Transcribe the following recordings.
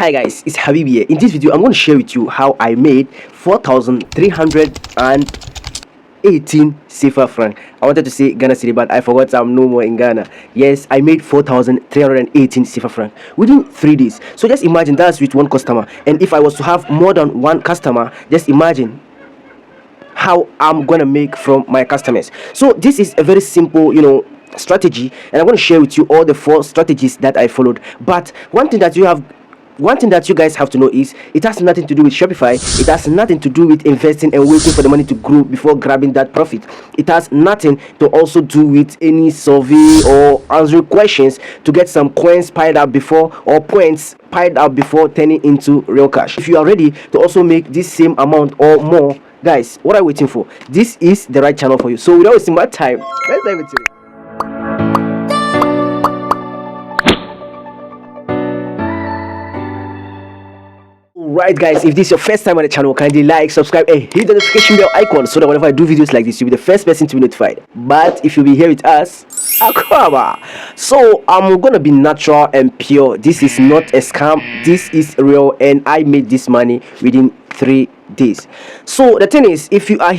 Hi guys, it's Habib here. In this video, I'm going to share with you how I made 4,318 CFA franc. I wanted to say Ghana city, but I forgot I'm no more in Ghana. Yes, I made 4,318 CFA franc within 3 days. So just imagine that's with one customer. And if I was to have more than one customer, just imagine how I'm gonna make from my customers. So this is a very simple, strategy, and I'm going to share with you all the 4 strategies that I followed. But one thing that you guys have to know is it has nothing to do with Shopify. It has nothing to do with investing and waiting for the money to grow before grabbing that profit. It has nothing to also do with any survey or answering questions to get some coins piled up before, or points piled up before turning into real cash. If you are ready to also make this same amount or more, guys, what are you waiting for? This is the right channel for you. So without wasting my time, let's dive into it. Right guys, if this is your first time on the channel, kindly like, subscribe and hit the notification bell icon so that whenever I do videos like this, you'll be the first person to be notified. But if you'll be here with us, Akwaba. So I'm gonna be natural and pure. This is not a scam, this is real, and I made this money within 3 days. So the thing is, if you are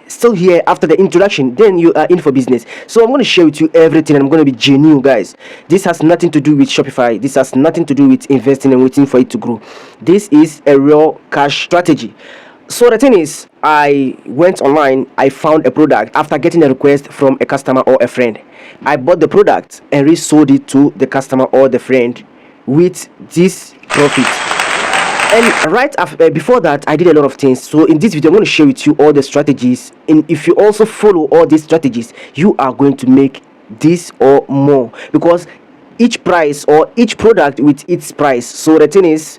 still here after the introduction, then you are in for business. So I'm going to share with you everything, and I'm going to be genuine, guys. This has nothing to do with Shopify. This has nothing to do with investing and waiting for it to grow. This is a real cash strategy. So the thing is, I went online, I found a product after getting a request from a customer or a friend. I bought the product and resold it to the customer or the friend with this profit. And right after, before that, I did a lot of things. So in this video, I'm going to share with you all the strategies, and if you also follow all these strategies, you are going to make this or more, because each price or each product with its price. So the thing is,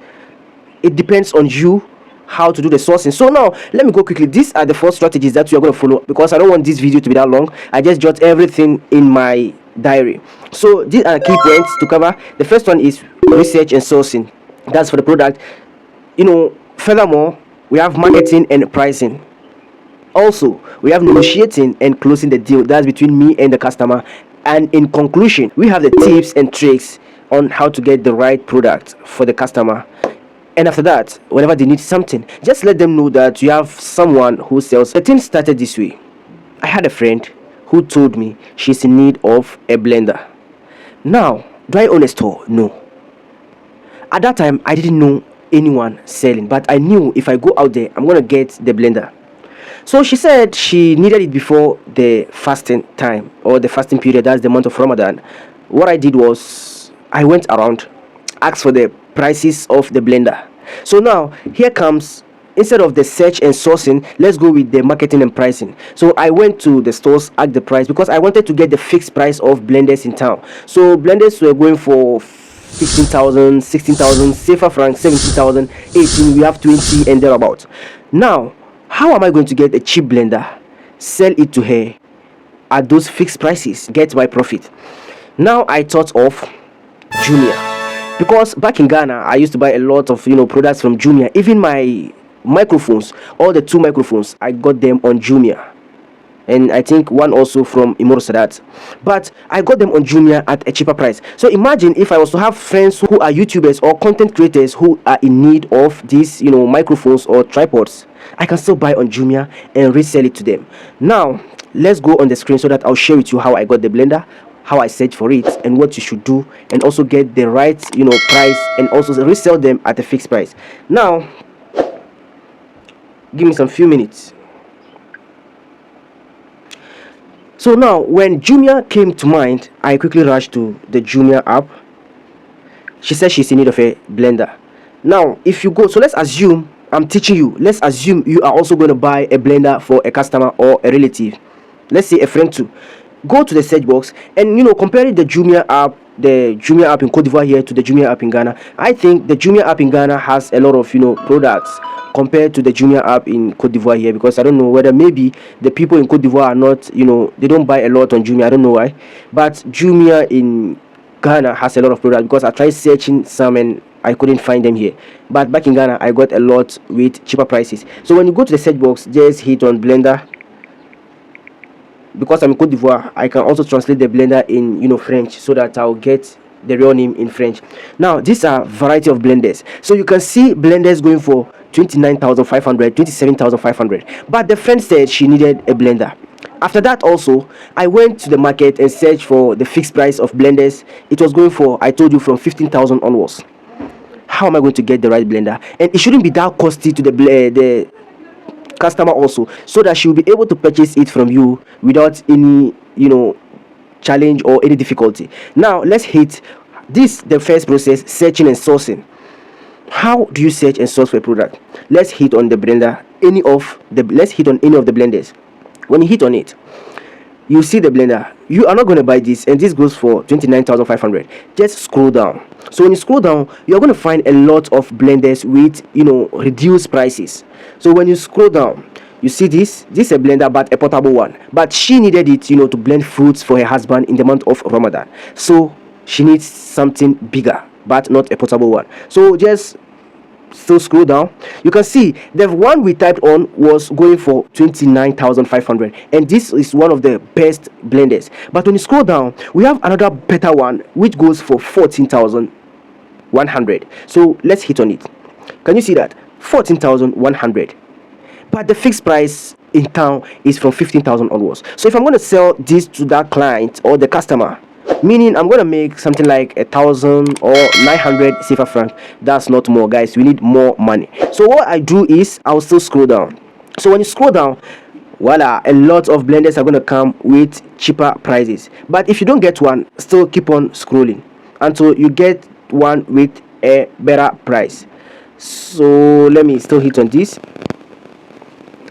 it depends on you how to do the sourcing. So now let me go quickly. These are the 4 strategies that we are going to follow, because I don't want this video to be that long. I just jot everything in my diary. So these are key points to cover. The first one is research and sourcing. That's for the product. Furthermore, we have marketing and pricing. Also, we have negotiating and closing the deal. That's between me and the customer. And in conclusion, we have the tips and tricks on how to get the right product for the customer. And after that, whenever they need something, just let them know that you have someone who sells. The thing started this way. I had a friend who told me she's in need of a blender. Now, do I own a store? No. At that time, I didn't know anyone selling, but I knew if I go out there, I'm gonna get the blender. So she said she needed it before the fasting time, or the fasting period. That's the month of Ramadan. What I did was I went around, asked for the prices of the blender. So now here comes, instead of the search and sourcing, let's go with the marketing and pricing. So I went to the stores, asked the price, because I wanted to get the fixed price of blenders in town. So blenders were going for 15,000, 16,000, CFA franc, 17,000, 18, we have 20 and thereabouts. Now, how am I going to get a cheap blender, sell it to her at those fixed prices, get my profit? Now I thought of Jumia, because back in Ghana, I used to buy a lot of products from Jumia. Even my microphones, all the 2 microphones, I got them on Jumia. And I think one also from Imoro Sadat. But I got them on Jumia at a cheaper price. So imagine if I was to have friends who are YouTubers or content creators who are in need of these, microphones or tripods. I can still buy on Jumia and resell it to them. Now, let's go on the screen so that I'll share with you how I got the blender, how I searched for it, and what you should do, and also get the right, price, and also resell them at a fixed price. Now, give me some few minutes. So now, when Jumia came to mind, I quickly rushed to the Jumia app. She said she's in need of a blender. Now, if you go, so let's assume I'm teaching you. Let's assume you are also going to buy a blender for a customer or a relative. Let's say a friend too. Go to the search box and compare the Jumia app in Cote d'Ivoire here to the Jumia app in Ghana. I think the Jumia app in Ghana has a lot of products compared to the Jumia app in Cote d'Ivoire here, because I don't know whether maybe the people in Cote d'Ivoire are not, they don't buy a lot on Jumia. I don't know why, but Jumia in Ghana has a lot of products, because I tried searching some and I couldn't find them here. But back in Ghana, I got a lot with cheaper prices. So when you go to the search box, just hit on blender. Because I'm in Cote d'Ivoire, I can also translate the blender in French, so that I'll get the real name in French. Now these are variety of blenders, so you can see blenders going for 29,500, 27,500. But the friend said she needed a blender. After that also, I went to the market and searched for the fixed price of blenders. It was going for, I told you, from 15,000 onwards. How am I going to get the right blender? And it shouldn't be that costly to the customer also, so that she will be able to purchase it from you without any challenge or any difficulty. Now let's hit this, the first process, searching and sourcing. How do you search and source for a product? Let's hit on the blender, let's hit on any of the blenders. When you hit on it, you see the blender. You are not going to buy this, and this goes for 29,500. Just scroll down. So when you scroll down, you're going to find a lot of blenders with reduced prices. So when you scroll down, you see this is a blender, but a portable one. But she needed it to blend fruits for her husband in the month of Ramadan, so she needs something bigger, but not a portable one. So just still scroll down, you can see the one we typed on was going for 29,500, and this is one of the best blenders. But when you scroll down, we have another better one which goes for 14,100. So let's hit on it. Can you see that? 14,100. But the fixed price in town is from 15,000 onwards. So if I'm going to sell this to that client or the customer, meaning I'm going to make something like 1,000 or 900 CFA franc, that's not more, guys. We need more money. So what I do is I'll still scroll down. So when you scroll down, voila, a lot of blenders are going to come with cheaper prices. But if you don't get one, still keep on scrolling until you get one with a better price. So let me still hit on this.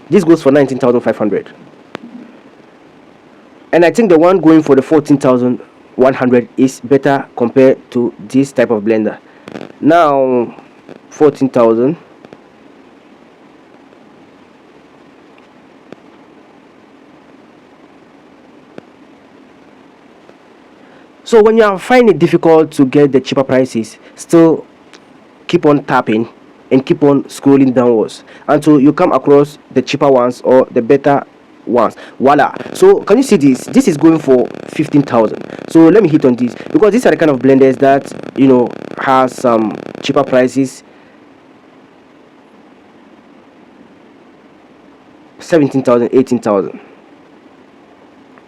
This goes for 19,500, and I think the one going for the 14,100 is better compared to this type of blender. Now 14,000. So when you are finding it difficult to get the cheaper prices, still keep on tapping and keep on scrolling downwards until you come across the cheaper ones or the better ones. Voila. So can you see this is going for 15,000. So let me hit on this, because these are the kind of blenders that has some cheaper prices. 17,000, 18,000.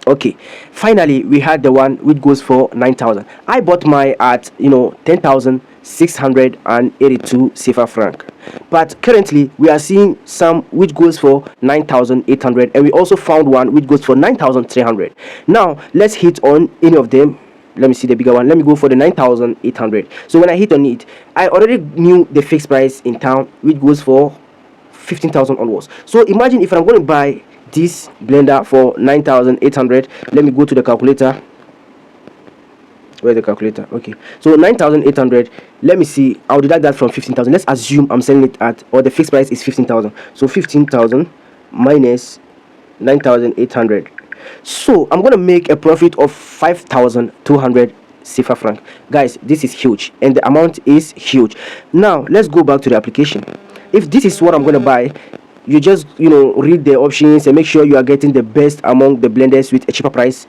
Okay, finally we had the one which goes for 9,000. I bought my at 10,682 CFA franc, but currently we are seeing some which goes for 9,800, and we also found one which goes for 9,300. Now let's hit on any of them. Let me see the bigger one. Let me go for the 9,800. So when I hit on it, I already knew the fixed price in town which goes for 15,000 onwards. So imagine if I'm going to buy this blender for 9,800. Let me go to the calculator. Where's the calculator? Okay, so 9,800. Let me see, I'll deduct that from 15,000. Let's assume I'm selling it at, or the fixed price is 15,000. So 15,000 minus 9,800. So I'm going to make a profit of 5,200 CFA franc. Guys, this is huge, and the amount is huge. Now let's go back to the application. If this is what I'm going to buy, you just read the options and make sure you are getting the best among the blenders with a cheaper price.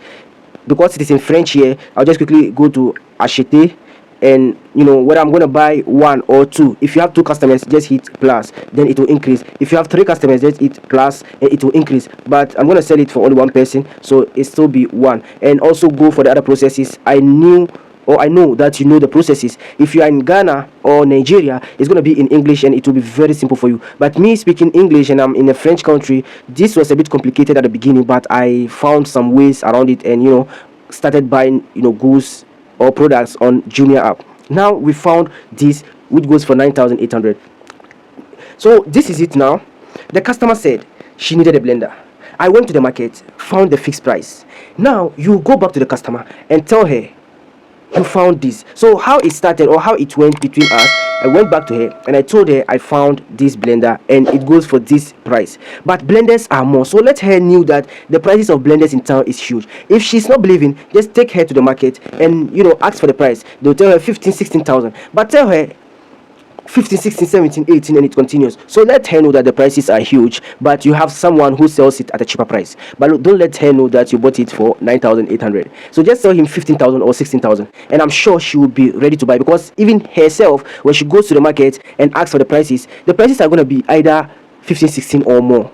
Because it is in French here, I'll just quickly go to acheter, and whether I'm going to buy one or two. If you have two customers, just hit plus, then it will increase. If you have three customers, just hit plus and it will increase. But I'm going to sell it for only one person, so it still be one. And also go for the other processes. I know that you know the processes. If you are in Ghana or Nigeria, it's going to be in English, and it will be very simple for you. But me speaking English, and I'm in a French country, this was a bit complicated at the beginning, but I found some ways around it, and started buying goods or products on Jumia app. Now we found this which goes for 9,800. So this is it. Now the customer said she needed a blender. I went to the market, found the fixed price. Now you go back to the customer and tell her you found this. So how it started, or how it went between us, I went back to her and I told her I found this blender and it goes for this price. But blenders are more, so let her knew that the prices of blenders in town is huge. If she's not believing, just take her to the market and ask for the price. They'll tell her 15,000, 16,000, but tell her 15, 16, 17, 18, and it continues. So let her know that the prices are huge, but you have someone who sells it at a cheaper price. But don't let her know that you bought it for 9,800. So just sell him 15,000 or 16,000, and I'm sure she will be ready to buy, because even herself, when she goes to the market and asks for the prices are going to be either 15, 16 or more.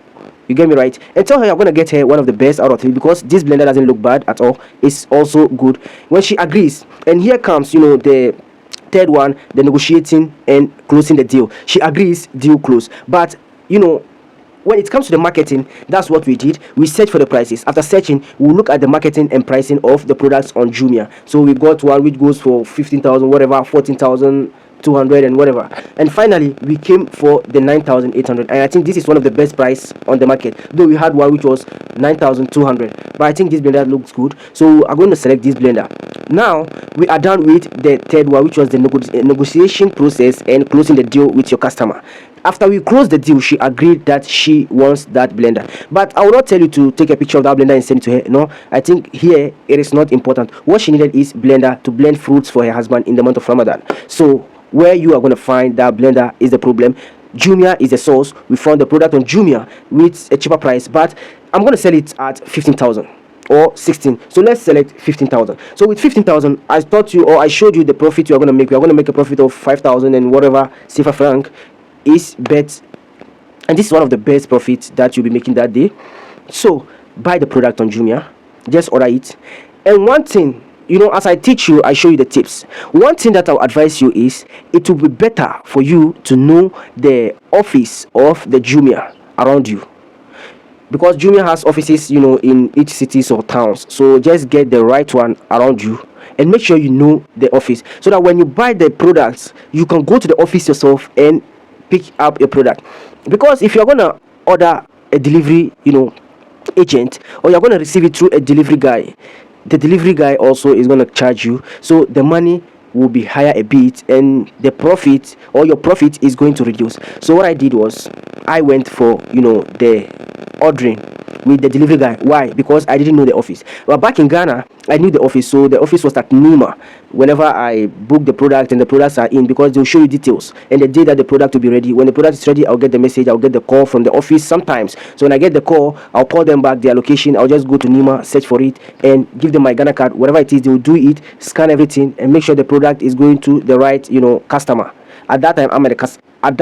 You get me right? And tell her you're going to get her one of the best out of 3, because this blender doesn't look bad at all. It's also good. When she agrees, and here comes, the third one, the negotiating and closing the deal. She agrees, deal close. But when it comes to the marketing, that's what we did. We search for the prices. After searching, we'll look at the marketing and pricing of the products on Jumia. So we got one which goes for 15,000, whatever, 14,200 and whatever. And finally, we came for the 9,800. And I think this is one of the best price on the market. Though we had one which was 9,200. But I think this blender looks good. So I'm going to select this blender. Now, we are done with the third one, which was the negotiation process and closing the deal with your customer. After we closed the deal, she agreed that she wants that blender. But I will not tell you to take a picture of that blender and send it to her. No, I think here it is not important. What she needed is blender to blend fruits for her husband in the month of Ramadan. So where you are going to find that blender is the problem. Jumia is the source. We found the product on Jumia with a cheaper price, but I'm going to sell it at 15,000 or 16. So let's select 15,000. So with 15,000, I showed you the profit you are going to make. We are going to make a profit of 5,000 and whatever CFA franc is bet, and this is one of the best profits that you'll be making that day. So buy the product on Jumia, just order it. And one thing, as I teach you, I show you the tips. One thing that I'll advise you is it will be better for you to know the office of the Jumia around you, because Jumia has offices in each cities or towns. So just get the right one around you and make sure you know the office, so that when you buy the products, you can go to the office yourself and pick up your product. Because if you're gonna order a delivery agent, or you're gonna receive it through a delivery guy, the delivery guy also is gonna charge you, so the money will be higher a bit, and the profit or your profit is going to reduce. So what I did was I went for the ordering with the delivery guy. Why? Because I didn't know the office. But back in Ghana, I knew the office. So the office was at Nima. Whenever I book the product and the products are in, because they'll show you details, and the day that the product will be ready, when the product is ready, I'll get the message, I'll get the call from the office sometimes. So when I get the call, I'll call them back their location. I'll just go to Nima, search for it, and give them my Ghana card. Whatever it is, they will do it, scan everything, and make sure the product is going to the right customer. At that time, at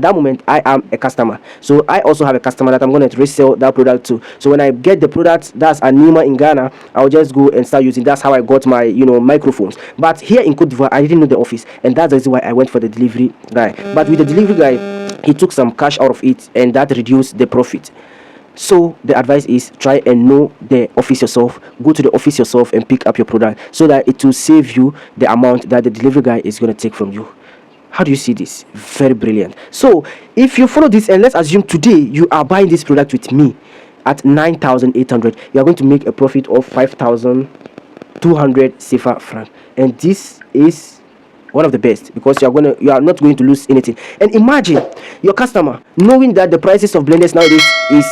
that moment, I am a customer. So I also have a customer that I'm going to resell that product to. So when I get the product that's Anima in Ghana, I'll just go and start using. That's how I got my microphones. But here in Cote d'Ivoire, I didn't know the office, and that's the reason why I went for the delivery guy. But with the delivery guy, he took some cash out of it, and that reduced the profit. So the advice is try and know the office yourself. Go to the office yourself and pick up your product, so that it will save you the amount that the delivery guy is going to take from you. How do you see this? Very brilliant. So if you follow this, and let's assume today you are buying this product with me at 9,800, you are going to make a profit of 5,200 CFA franc, and this is one of the best, because you are not going to lose anything. And imagine your customer knowing that the prices of blenders nowadays is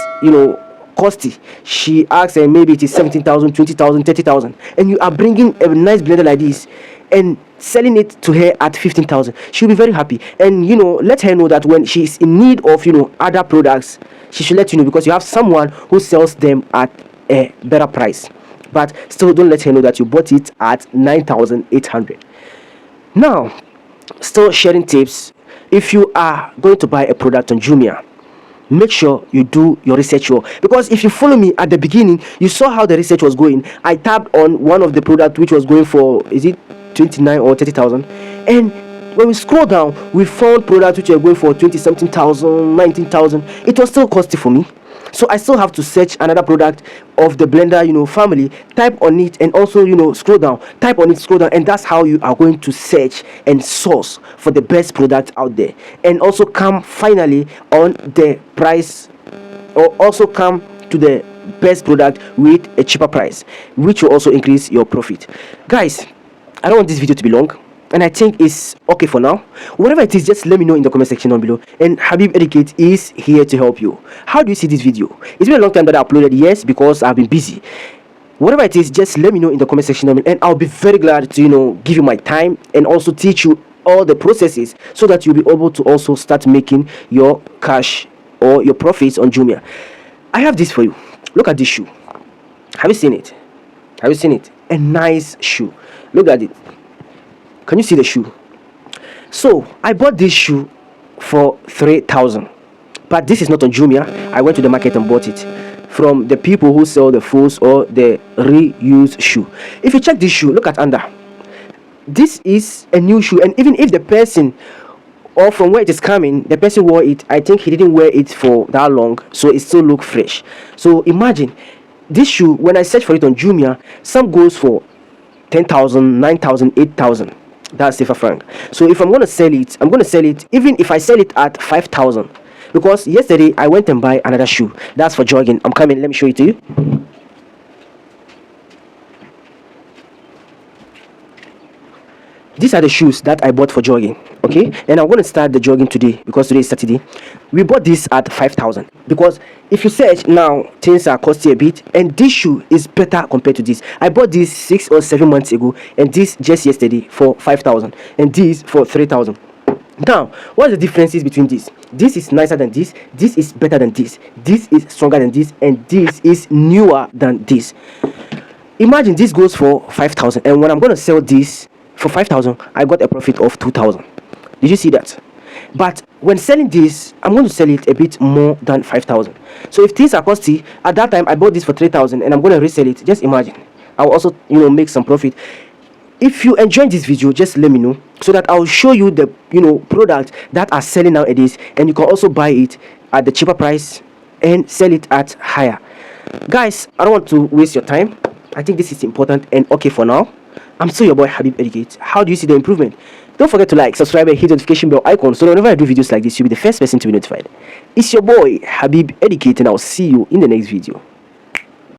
costly. She asks, and maybe it is 17,000, 20,000, 30,000, and you are bringing a nice blender like this and selling it to her at 15,000. She'll be very happy. And let her know that when she's in need of other products, she should let you know, because you have someone who sells them at a better price. But still, don't let her know that you bought it at 9,800. Now, still sharing tips. If you are going to buy a product on Jumia, make sure you do your research well, because if you follow me at the beginning, you saw how the research was going. I tapped on one of the product which was going for, is it 29 or 30,000, and when we scroll down, we found products which are going for 20 something thousand, 19,000. It was still costly for me, so I still have to search another product of the blender family, type on it, and also scroll down, type on it, scroll down, and that's how you are going to search and source for the best product out there, and also come finally on the price, or also come to the best product with a cheaper price, which will also increase your profit. Guys, I don't want this video to be long, and I think it's okay for now. Whatever it is, just let me know in the comment section down below, and Habib Educate is here to help you. How do you see this video? It's been a long time that I uploaded, yes, because I've been busy. Whatever it is, just let me know in the comment section down below, and I'll be very glad to give you my time and also teach you all the processes so that you'll be able to also start making your cash or your profits on Jumia. I have this for you. Look at this shoe. Have you seen it? Have you seen it? A nice shoe. Look at it. Can you see the shoe? So I bought this shoe for 3,000, but this is not on Jumia. I went to the market and bought it from the people who sell the fulls or the reused shoe. If you check this shoe, look at under. This is a new shoe, and even if the person, or from where it is coming, the person wore it, I think he didn't wear it for that long, so it still look fresh. So imagine this shoe, when I search for it on Jumia, some goes for 10,000, 9,000, 8,000. That's CFA franc. So if I'm going to sell it, I'm going to sell it even if I sell it at 5,000, because yesterday I went and buy another shoe that's for jogging. I'm coming, let me show it to you. These are the shoes that I bought for jogging, okay? And I'm going to start the jogging today because today is Saturday. We bought this at 5,000 because if you search now, things are costing a bit, and this shoe is better compared to this. I bought this 6 or 7 months ago, and this just yesterday for 5,000, and this for 3,000. Now, what are the differences between this? This is nicer than this is better than this is stronger than this, and this is newer than this. Imagine this goes for 5,000, and when I'm going to sell this for 5,000, I got a profit of 2,000. Did you see that? But when selling this, I'm going to sell it a bit more than 5,000. So if things are costly, at that time I bought this for 3,000 and I'm going to resell it. Just imagine, I'll also make some profit. If you enjoyed this video, just let me know so that I'll show you the products that are selling nowadays, and you can also buy it at the cheaper price and sell it at higher. Guys, I don't want to waste your time. I think this is important and okay for now. I'm still your boy Habib Educate. How do you see the improvement? Don't forget to like, subscribe, and hit the notification bell icon so that whenever I do videos like this, you'll be the first person to be notified. It's your boy Habib Educate, and I'll see you in the next video.